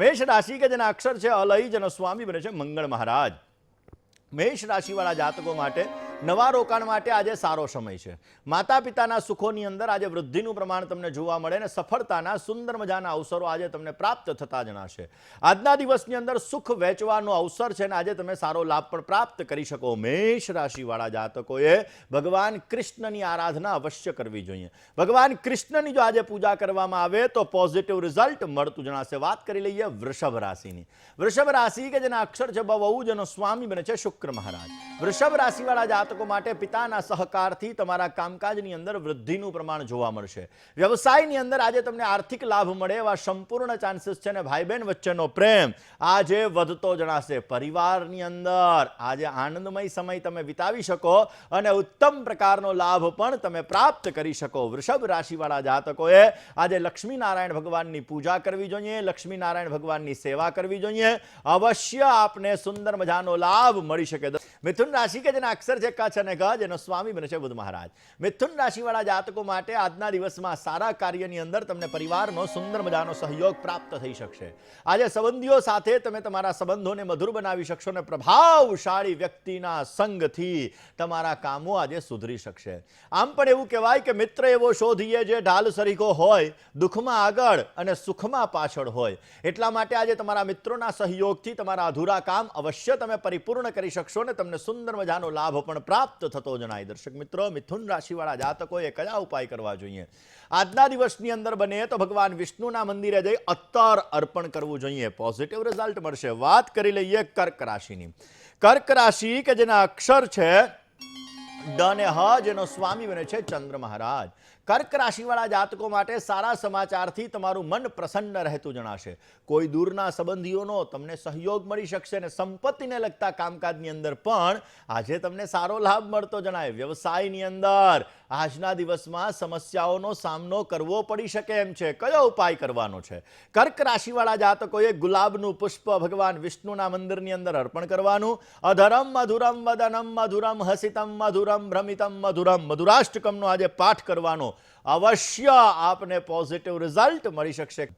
મેષ રાશિ કે જેના અક્ષર છે અલય, જેનો સ્વામી બને છે મંગળ મહારાજ. મેષ રાશિવાળા જાતકો માટે નવા રોકાણ માટે આજે સારો સમય છે. માતા પિતાના સુખોની અંદર આજે વૃદ્ધિનું પ્રમાણ તમને જોવા મળે અને સફળતાના સુંદર મજાના અવસરો આજે તમને પ્રાપ્ત થતા જણાશે. આજના દિવસની અંદર સુખ વહેંચવાનો અવસર છે અને આજે તમે સારો લાભ પણ પ્રાપ્ત કરી શકો. મેષ રાશિવાળા જાતકોએ ભગવાન કૃષ્ણની આરાધના અવશ્ય કરવી જોઈએ. ભગવાન કૃષ્ણની જો આજે પૂજા કરવામાં આવે તો પોઝિટિવ રિઝલ્ટ મળતું જણાશે. વાત કરી લઈએ વૃષભ રાશિની. વૃષભ રાશિ કે જેના અક્ષર છે બહુ, જેનો સ્વામી બને છે શુક્ર મહારાજ. વૃષભ રાશિવાળા જાતકો માટે પિતાના સહકારથી તમારા કામકાજની અંદર વૃદ્ધિનું પ્રમાણ જોવા મળશે. વ્યવસાયની અંદર આજે તમને આર્થિક લાભ મળે એવા સંપૂર્ણ ચાન્સીસ છે અને ભાઈ બહેન વચ્ચેનો પ્રેમ આજે વધતો જણાશે. પરિવારની અંદર આજે આનંદમય સમય તમે વિતાવી શકો અને ઉત્તમ પ્રકારનો લાભ પણ તમે પ્રાપ્ત કરી શકો. વૃષભ રાશિવાળા જાતકોએ આજે લક્ષ્મીનારાયણ ભગવાનની પૂજા કરવી જોઈએ, લક્ષ્મીનારાયણ ભગવાનની સેવા કરવી જોઈએ. અવશ્ય આપને સુંદર મજાનો લાભ મળી શકે. મિથુન રાશિ કે જેના અક્ષર છે કચ્છ અને ગજ, એનો સ્વામી બને છે બુધ મહારાજ. મિથુન રાશિવાળા જાતકો માટે આજના દિવસમાં સારા કાર્યની અંદર તમને પરિવારનો સુંદર મજાનો સહયોગ પ્રાપ્ત થઈ શકશે. આજે સંબંધીઓ સાથે તમે તમારા સંબંધોને મધુર બનાવી શકશો અને પ્રભાવશાળી વ્યક્તિના સંગથી તમારા કામો આજે સુધરી શકશે. આમ પણ એવું કહેવાય કે મિત્ર એવો શોધીએ જે ઢાલ સરીખો હોય, દુઃખમાં આગળ અને સુખમાં પાછળ હોય. એટલા માટે આજે તમારા મિત્રોના સહયોગથી તમારા અધૂરા કામ અવશ્ય તમે પરિપૂર્ણ કરી શકશો ને તમને સુંદર મજાનો લાભ પણ પ્રાપ્ત થતો જણાય. દર્શક મિત્રો, મિથુન રાશિવાળા જાતકોએ કયા ઉપાય કરવા જોઈએ? આજના દિવસની અંદર બને તો ભગવાન વિષ્ણુના મંદિરે જઈ અત્તર અર્પણ કરવું જોઈએ. પોઝિટિવ રિઝલ્ટ મળશે. વાત કરી લઈએ કર્ક રાશિની. કર્ક રાશિ કે જેના અક્ષર છે ડ અને હ, જેનો સ્વામી બને છે ચંદ્ર મહારાજ. કર્ક રાશિવાળા જાતકો માટે સારા સમાચારથી તમારું મન પ્રસન્ન રહેતું જણાશે. કોઈ દૂરના સંબંધીઓનો તમને સહયોગ મળી શકશે અને સંપત્તિને લગતા કામકાજની અંદર પણ આજે તમને સારો લાભ મળતો જણાય. વ્યવસાયની અંદર આજના દિવસમાં સમસ્યાઓનો સામનો કરવો પડી શકે એમ છે. કયો ઉપાય કરવાનો છે? કર્ક રાશિવાળા જાતકોએ ગુલાબનું પુષ્પ ભગવાન વિષ્ણુના મંદિરની અંદર અર્પણ કરવાનું. અધરમ મધુરમ વદનમ મધુરમ હસિતમ મધુરમ ભ્રમિતમ મધુરમ મધુરાષ્ટકમનો આજે પાઠ કરવાનો. અવશ્ય આપને પોઝિટિવ રિઝલ્ટ મળી શકશે.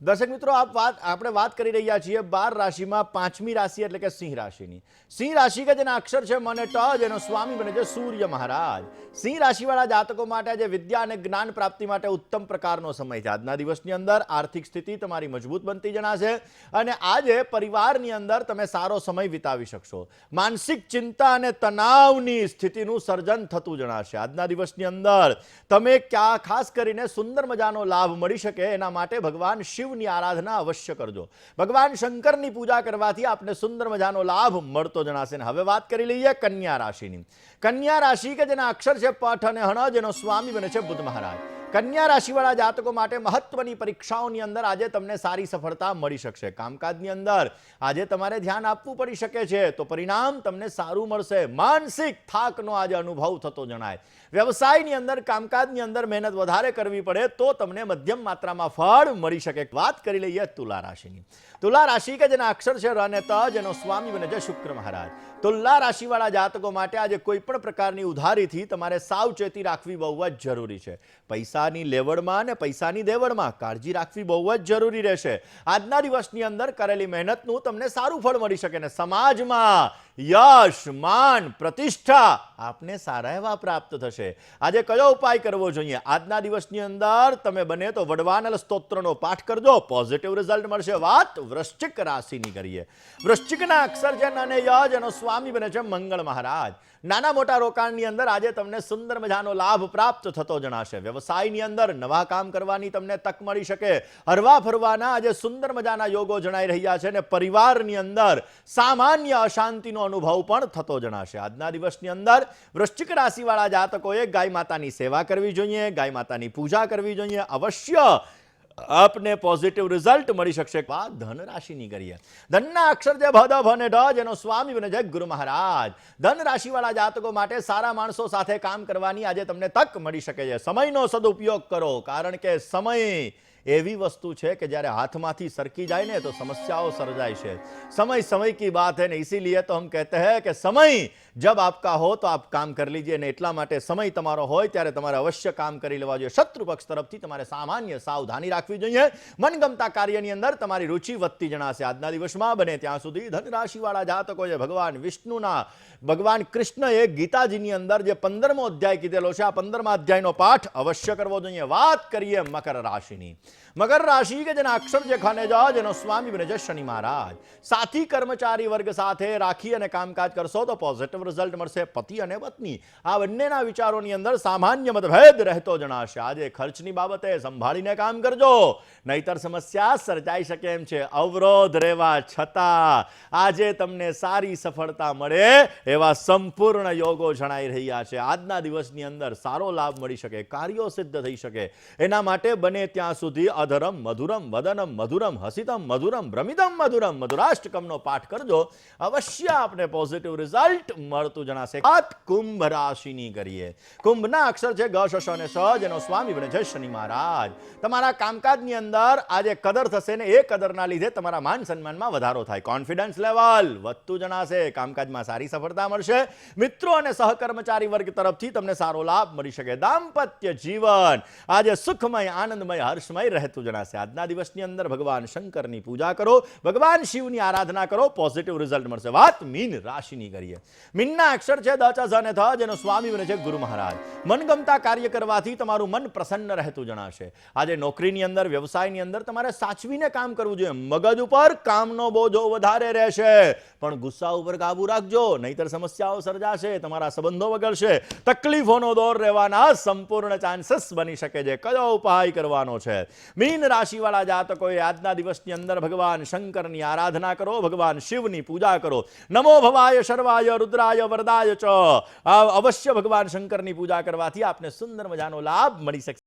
દર્શક મિત્રો, આપણે વાત કરી રહ્યા છીએ 12 રાશિમાં 5મી રાશિ એટલે કે સિંહ રાશિની. સિંહ રાશિ કે જેના અક્ષર છે મને ટ, જેનો સ્વામી બને છે સૂર્ય મહારાજ. સિંહ રાશિવાળા જાતકો માટે આજે વિદ્યા અને જ્ઞાન પ્રાપ્તિ માટે ઉત્તમ પ્રકારનો સમય છે. આજના દિવસની અંદર આર્થિક સ્થિતિ તમારી મજબૂત બનતી જણાશે અને આજે પરિવારની અંદર તમે સારો સમય વિતાવી શકશો. માનસિક ચિંતા અને તણાવની સ્થિતિનું સર્જન થતું જણાશે. આજના દિવસની અંદર તમે ખાસ કરીને સુંદર મજાનો લાભ મળી શકે એના માટે ભગવાન શિવની આરાધના અવશ્ય કરજો. ભગવાન શંકરની પૂજા કરવાથી આપને સુંદર મજાનો લાભ મળતો જણાશે. હવે વાત કરી લઈએ કન્યા રાશિની. કન્યા રાશિ કે જેના અક્ષર છે પઠ અને હણ, જેનો સ્વામી બને છે બુધ મહારાજ. કન્યા રાશિવાળા જાતકો માટે મહત્વની પરીક્ષાઓની અંદર આજે તમને સારી સફળતા મળી શકશે. કામકાજની અંદર આજે તમારે ધ્યાન આપવું પડી શકે છે તો પરિણામ તમને સારું મળશે. માનસિક થાકનો આજે અનુભવ થતો જણાય. વ્યવસાયની અંદર કામકાજની અંદર મહેનત વધારે કરવી પડે તો તમને મધ્યમ માત્રામાં ફળ મળી શકે. વાત કરી લઈએ તુલા રાશિની. તુલા રાશિ કે જેના અક્ષર છે ર અને ત, જેનો સ્વામી બને છે શુક્ર મહારાજ. તુલા રાશિવાળા જાતકો માટે આજે કોઈ પણ પ્રકારની ઉધારીથી તમારે સાવચેતી રાખવી બહુ જ જરૂરી છે. પૈસાની લેવડમાં અને પૈસાની દેવડમાં કાળજી રાખવી બહુ જ જરૂરી રહેશે. આજના દિવસની અંદર કરેલી મહેનતનું તમને સારું ફળ મળી શકે ને સમાજમાં યશ, માન, પ્રતિષ્ઠા આપને સારા એવા પ્રાપ્ત થશે. આજે કયો ઉપાય કરવો જોઈએ? આજના દિવસની અંદર તમે બને તો વડવાનલ સ્તોત્રનો પાઠ કરજો. પોઝિટિવ રિઝલ્ટ મળશે. વાત વૃશ્ચિક રાશિની કરીએ. વૃશ્ચિકના અક્ષર છે ન અને ય, જેનો સ્વામી બને છે મંગળ મહારાજ. નાના મોટા રોકાણની અંદર આજે તમને સુંદર મજાનો લાભ પ્રાપ્ત થતો જણાશે. વ્યવસાયની અંદર નવા કામ કરવાની તમને તક મળી શકે. હરવા ફરવાના આજે સુંદર મજાના યોગો જણાઈ રહ્યા છે અને પરિવારની અંદર સામાન્ય અશાંતિનો અનુભવ પણ થતો જણાશે. આજના દિવસની અંદર વૃશ્ચિક રાશિવાળા જાતકોએ ગાય માતાની સેવા કરવી જોઈએ, ગાય માતાની પૂજા કરવી જોઈએ. અવશ્ય આપને પોઝિટિવ રિઝલ્ટ મળી શકશે. ધન રાશિની કરીએ. ધનના અક્ષર છે ભદ, ભ અને ઢ, જેનો સ્વામી બને છે ગુરુ મહારાજ. ધન રાશિવાળા જાતકો માટે સારા માણસો સાથે કામ કરવાની આજે તમને તક મળી શકે છે. સમયનો સદુપયોગ કરો, કારણ કે સમય એવી વસ્તુ છે કે જ્યારે હાથમાંથી સરકી જાય ને તો સમસ્યાઓ સર્જાય છે। समय समय की बात है ने, इसीलिए तो हम कहते हैं कि समय जब आपका हो तो आप काम कर लीजिए ने એટલા માટે સમય તમારો હોય ત્યારે તમારે અવશ્ય કામ કરી લેવા જોઈએ। શત્રુ પક્ષ તરફથી તમારે સામાન્ય સાવધાની રાખવી જોઈએ। મનગમતા કાર્યની અંદર તમારી રુચિ વધતી જણાશે। આજના દિવસમાં બને ત્યાં સુધી ધન રાશિવાળા જાતકોએ ભગવાન વિષ્ણુના ભગવાન કૃષ્ણએ ગીતાજીની અંદર જે 15મો અધ્યાય કીધેલો છે, આ 15મા અધ્યાયનો પાઠ અવશ્ય કરવો જોઈએ। વાત કરીએ મકર રાશિની। મકર રાશિ કે જેના અક્ષર જે ખાને જા જેનો સ્વામી બને છે શનિ મહારાજ। સાથી કર્મચારી વર્ગ સાથે રાખી અને કામકાજ કરશો તો પોઝિટિવ રિઝલ્ટ મળશે। પતિ અને પત્ની આ બંનેના વિચારોની અંદર સામાન્ય મતભેદ રહેતો જણાશે। આજે ખર્ચની બાબતે સંભાળીને કામ કરજો, નહીતર સમસ્યા સર્જાઈ શકે એમ છે। અવરોધ રહેવા છતાં આજે તમને સારી સફળતા મળે એવા સંપૂર્ણ યોગો જણાઈ રહ્યા છે। આજના દિવસની અંદર સારો લાભ મળી શકે, કાર્યો સિદ્ધ થઈ શકે, એના માટે બને ત્યાં સુધી અધરમ મધુરમ વદનમ મધુરમ હસિતમ મધુરમ ભ્રમિતમ મધુરમ મધુરાષ્ટકમનો પાઠ કરજો, અવશ્ય આપને પોઝિટિવ રિઝલ્ટ મળતું જણાશે। વાત કુંભ રાશિની કરીએ। કુંભના અક્ષર છે ગ શ અને સ, જેનો સ્વામી બને છે શનિ મહારાજ। તમારા કામકાજની અંદર આજે કદર થશે ને એ કદરના લીધે તમારા માન સન્માનમાં વધારો થાય। કોન્ફિડન્સ લેવલ વધતું જણાશે। કામકાજમાં સારી સફળતા મળશે। મિત્રો અને સહકર્મચારી વર્ગ તરફથી તમને સારો લાભ મળી શકે। દાંપત્ય જીવન આજે સુખમય આનંદમય હર્ષમય રહેતું જણાશે। આજના દિવસની અંદર ભગવાન શંકરની પૂજા કરો, ભગવાન શિવની આરાધના કરો, પોઝિટિવ રિઝલ્ટ મળશે। વાત મીન રાશિની કરીએ। મીનના અક્ષર છે દ ચ ઝ અને થ, જેનો સ્વામી બને છે ગુરુ મહારાજ। મનગમતા કાર્ય કરવાથી તમારું મન પ્રસન્ન રહેતું જણાશે। આજે નોકરીની અંદર વ્યવસાયની અંદર તમારે સાચવીને કામ કરવું જોઈએ। મગજ ઉપર કામનો બોજો વધારે રહેશે, પણ ગુસ્સા ઉપર કાબુ રાખજો, નહીતર સમસ્યાઓ સર્જાશે, તમારા સંબંધો બગડશે, તકલીફોનો દોર રહેવાના સંપૂર્ણ ચાન્સીસ બની શકે છે। કયો ઉપાય કરવાનો છે? મીન રાશિવાળા જાતકોએ આજના દિવસની અંદર ભગવાન શંકરની આરાધના કરો, ભગવાન શિવની પૂજા કરો। નમો ભવાય શર્વાય રુદ્રાય વરદાય ચ, અવશ્ય ભગવાન શંકરની પૂજા કરવાથી આપને સુંદર મજાનો લાભ મળી શકે।